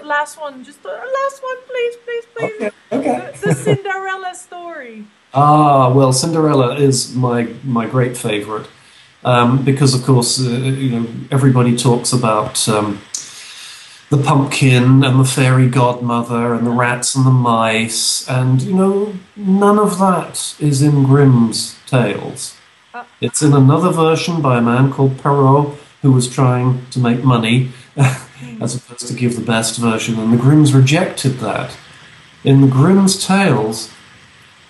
last one, just the last one, please, please, please. Okay, okay. The Cinderella story. Ah, well, Cinderella is my great favorite because, of course, everybody talks about the pumpkin and the fairy godmother and the rats and the mice, and none of that is in Grimm's tales. It's in another version by a man called Perrault, who was trying to make money as opposed to give the best version, and the Grimms rejected that. In the Grimm's tales,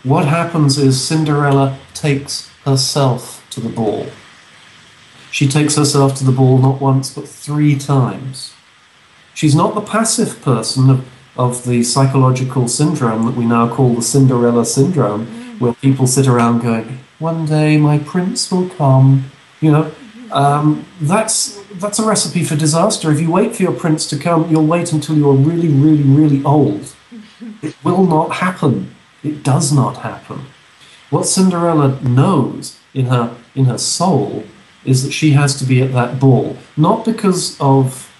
what happens is Cinderella takes herself to the ball. She takes herself to the ball not once but 3 times. She's not the passive person of the psychological syndrome that we now call the Cinderella Syndrome, where people sit around going, one day my prince will come. That's a recipe for disaster. If you wait for your prince to come, you'll wait until you're really, really, really old. It will not happen. It does not happen. What Cinderella knows in her soul is that she has to be at that ball, not because of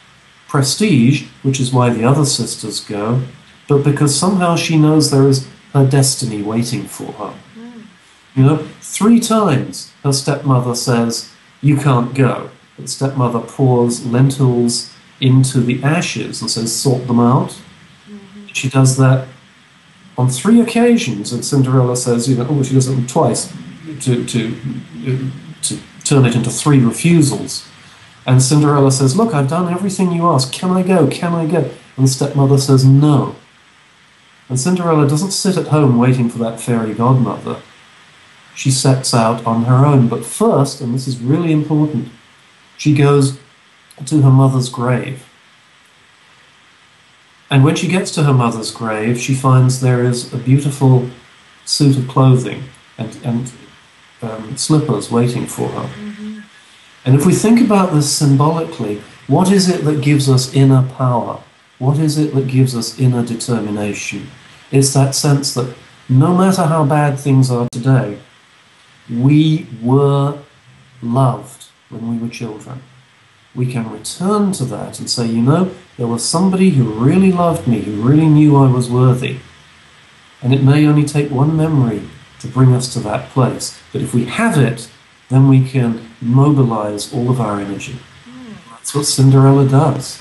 prestige, which is why the other sisters go, but because somehow she knows there is her destiny waiting for her. 3 times her stepmother says, you can't go. The stepmother pours lentils into the ashes and says, sort them out. She does that on 3 occasions, and Cinderella says, she does it twice to turn it into 3 refusals. And Cinderella says, look, I've done everything you asked. Can I go? Can I go? And the stepmother says, no. And Cinderella doesn't sit at home waiting for that fairy godmother. She sets out on her own. But first, and this is really important, she goes to her mother's grave. And when she gets to her mother's grave, she finds there is a beautiful suit of clothing and slippers waiting for her. And if we think about this symbolically, what is it that gives us inner power? What is it that gives us inner determination? It's that sense that no matter how bad things are today, we were loved when we were children. We can return to that and say, there was somebody who really loved me, who really knew I was worthy. And it may only take one memory to bring us to that place. But if we have it, then we can mobilize all of our energy. That's what Cinderella does.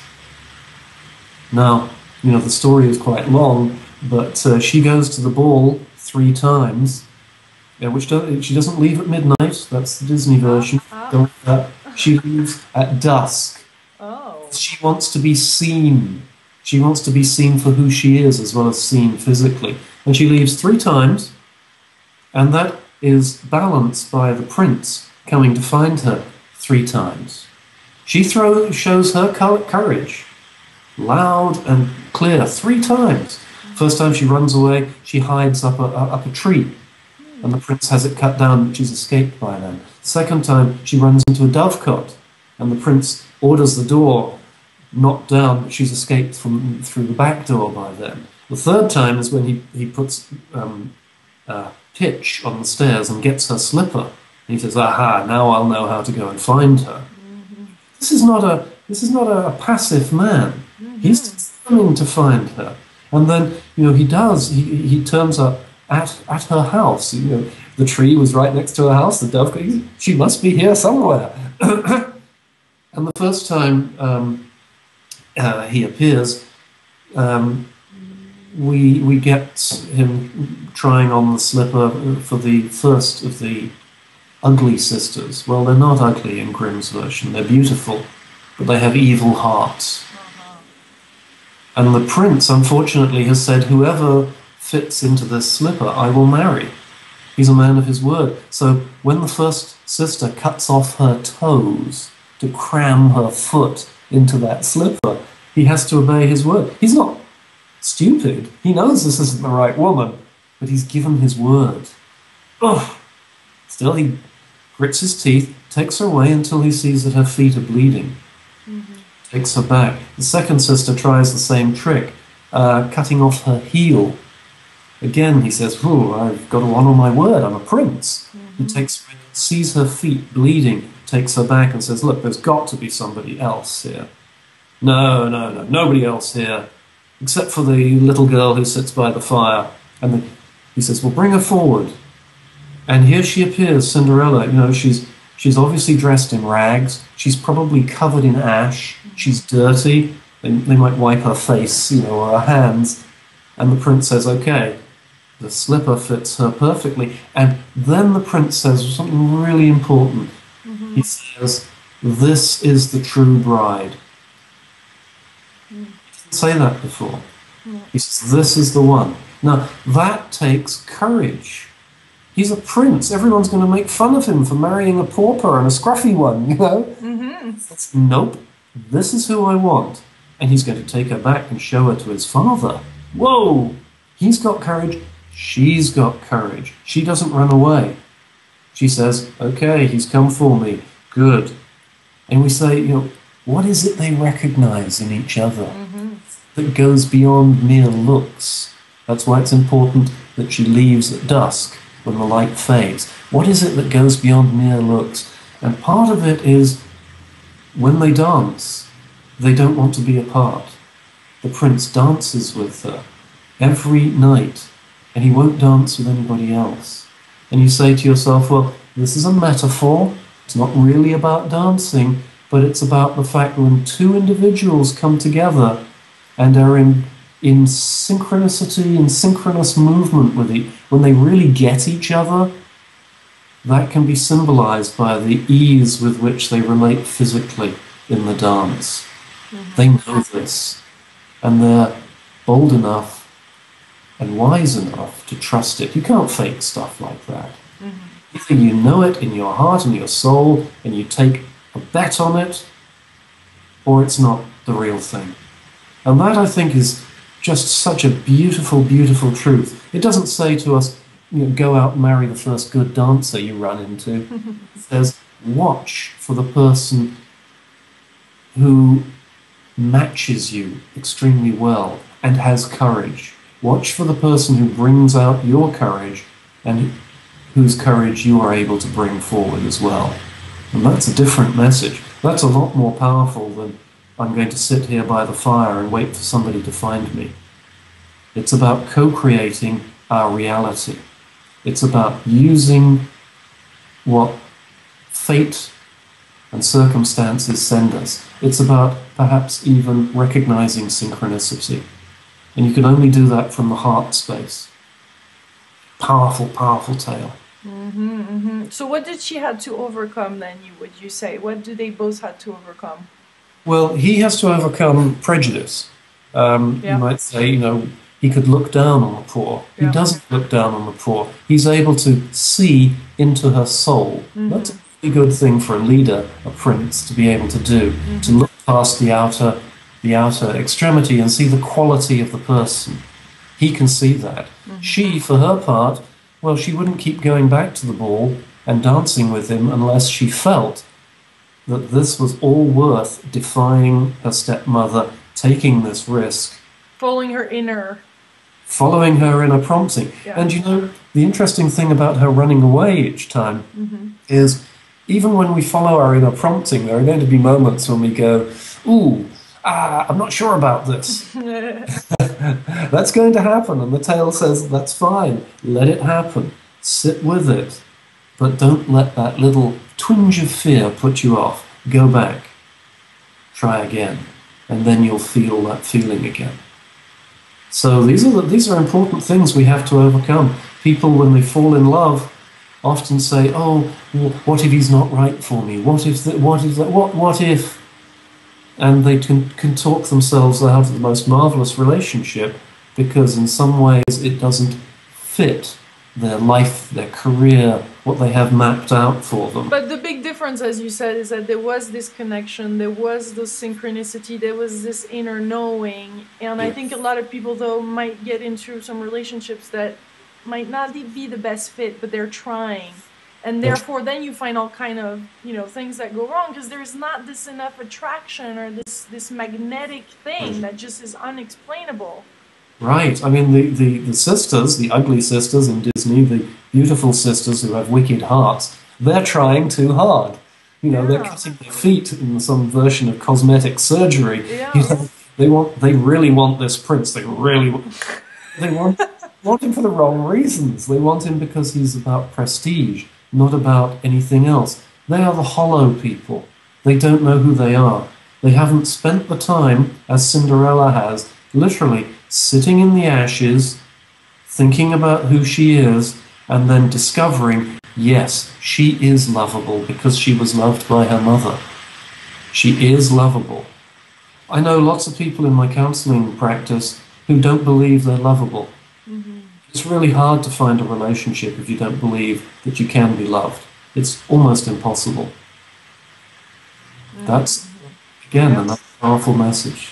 Now, the story is quite long, but she goes to the ball 3 times, she doesn't leave at midnight. That's the Disney version. She leaves at dusk. She wants to be seen. She wants to be seen for who she is, as well as seen physically. And she leaves 3 times, and that is balanced by the prince coming to find her 3 times. She shows her courage, loud and clear, 3 times. First time she runs away, she hides up a tree, and the prince has it cut down, but she's escaped by then. Second time, she runs into a dovecot, and the prince orders the door knocked down, but she's escaped through the back door by then. The third time is when he puts pitch on the stairs and gets her slipper. And he says, aha, now I'll know how to go and find her. This is not a passive man. He's determined to find her. And then, he turns up at her house. The tree was right next to her house, the dove, she must be here somewhere. And the first time he appears, we get him trying on the slipper for the first of the ugly sisters. Well, they're not ugly in Grimm's version. They're beautiful, but they have evil hearts. And the prince, unfortunately, has said, whoever fits into this slipper, I will marry. He's a man of his word. So when the first sister cuts off her toes to cram her foot into that slipper, he has to obey his word. He's not stupid. He knows this isn't the right woman, but he's given his word. Ugh. Still, he grits his teeth, takes her away until he sees that her feet are bleeding. Takes her back. The second sister tries the same trick, cutting off her heel. Again, he says, I've got to honor my word, I'm a prince. He takes her, sees her feet bleeding, takes her back and says, look, there's got to be somebody else here. No, nobody else here. except for the little girl who sits by the fire. And he says, well, bring her forward. And here she appears, Cinderella. You know, she's obviously dressed in rags. She's probably covered in ash. She's dirty. They might wipe her face, you know, or her hands. And the prince says, okay, the slipper fits her perfectly. And then the prince says something really important. He says, this is the true bride. He didn't say that before. He says, this is the one. Now, that takes courage. He's a prince. Everyone's going to make fun of him for marrying a pauper and a scruffy one, you know? Nope. This is who I want. And he's going to take her back and show her to his father. Whoa! He's got courage. She's got courage. She doesn't run away. She says, okay, he's come for me. Good. And we say, you know, what is it they recognize in each other that goes beyond mere looks? That's why it's important that she leaves at dusk when the light fades. What is it that goes beyond mere looks? And part of it is when they dance, they don't want to be apart. The prince dances with her every night, and he won't dance with anybody else. And you say to yourself, well, this is a metaphor. It's not really about dancing, but it's about the fact that when two individuals come together and are in synchronicity and synchronous movement with when they really get each other, that can be symbolized by the ease with which they relate physically in the dance. They know this, and they're bold enough and wise enough to trust it. You can't fake stuff like that. Either you know it in your heart and your soul, and you take a bet on it, or it's not the real thing. And that, I think, is just such a beautiful, beautiful truth. It doesn't say to us, you know, go out and marry the first good dancer you run into. It says, watch for the person who matches you extremely well and has courage. Watch for the person who brings out your courage and whose courage you are able to bring forward as well. And that's a different message. That's a lot more powerful than I'm going to sit here by the fire and wait for somebody to find me. It's about co-creating our reality. It's about using what fate and circumstances send us. It's about perhaps even recognizing synchronicity. And you can only do that from the heart space. Powerful, powerful tale. So what did she have to overcome then, would you say? What do they both have to overcome? Well, he has to overcome prejudice. You might say, you know, he could look down on the poor. He doesn't look down on the poor. He's able to see into her soul. That's a really good thing for a leader, a prince, to be able to do, to look past the outer extremity and see the quality of the person. He can see that. She, for her part, well, she wouldn't keep going back to the ball and dancing with him unless she felt that this was all worth defying her stepmother, taking this risk. Following her inner prompting. And you know, the interesting thing about her running away each time is even when we follow our inner prompting, there are going to be moments when we go, ooh, I'm not sure about this. That's going to happen, and the tale says that's fine. Let it happen. Sit with it. But don't let that little twinge of fear put you off. Go back. Try again. And then you'll feel that feeling again. So these are important things we have to overcome. People, when they fall in love, often say, oh, what if he's not right for me? What if? And they can talk themselves out of the most marvelous relationship because in some ways it doesn't fit their life, their career, what they have mapped out for them. But the big difference, as you said, is that there was this connection, there was this synchronicity, there was this inner knowing. And I think a lot of people, though, might get into some relationships that might not be the best fit, but they're trying. And therefore, then you find all kind of, you know, things that go wrong because there's not this enough attraction or this magnetic thing that just is unexplainable. Right. I mean, the sisters, the ugly sisters in Disney, the beautiful sisters who have wicked hearts, they're trying too hard. You know, they're cutting their feet in some version of cosmetic surgery. You know, They really want this prince. They want him for the wrong reasons. They want him because he's about prestige, not about anything else. They are the hollow people. They don't know who they are. They haven't spent the time, as Cinderella has, literally sitting in the ashes, thinking about who she is, and then discovering, yes, she is lovable because she was loved by her mother. She is lovable. I know lots of people in my counseling practice who don't believe they're lovable. Mm-hmm. It's really hard to find a relationship if you don't believe that you can be loved. It's almost impossible. Mm-hmm. That's, again, another powerful message.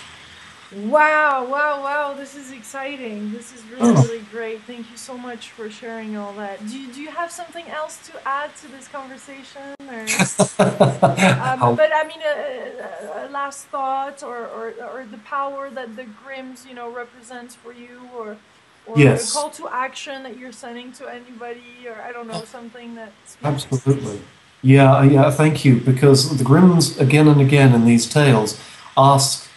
Wow, wow, wow. This is exciting. This is really, really great. Thank you so much for sharing all that. Do you have something else to add to this conversation? Or, but I mean, a last thought or the power that the Grimms, represents for you, or Yes. a call to action that you're sending to anybody, or I don't know, something that speaks. Absolutely. Yeah, thank you. Because the Grimms, again and again in these tales, ask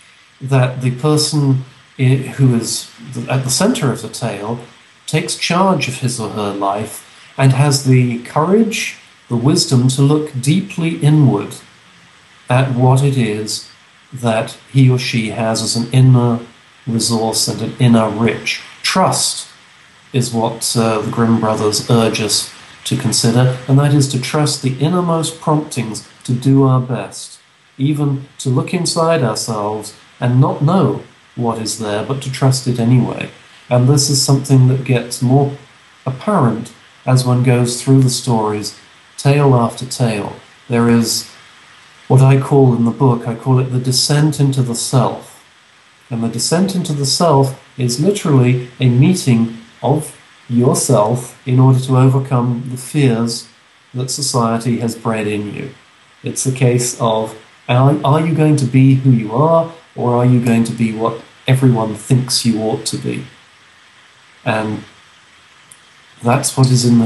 that the person who is at the center of the tale takes charge of his or her life and has the courage, the wisdom to look deeply inward at what it is that he or she has as an inner resource and an inner rich. Trust is what the Grimm brothers urge us to consider, and that is to trust the innermost promptings to do our best, even to look inside ourselves and not know what is there, but to trust it anyway. And this is something that gets more apparent as one goes through the stories, tale after tale. There is what I call in the book, I call it the descent into the self. And the descent into the self is literally a meeting of yourself in order to overcome the fears that society has bred in you. It's a case of, are you going to be who you are, or are you going to be what everyone thinks you ought to be? And that's what is in the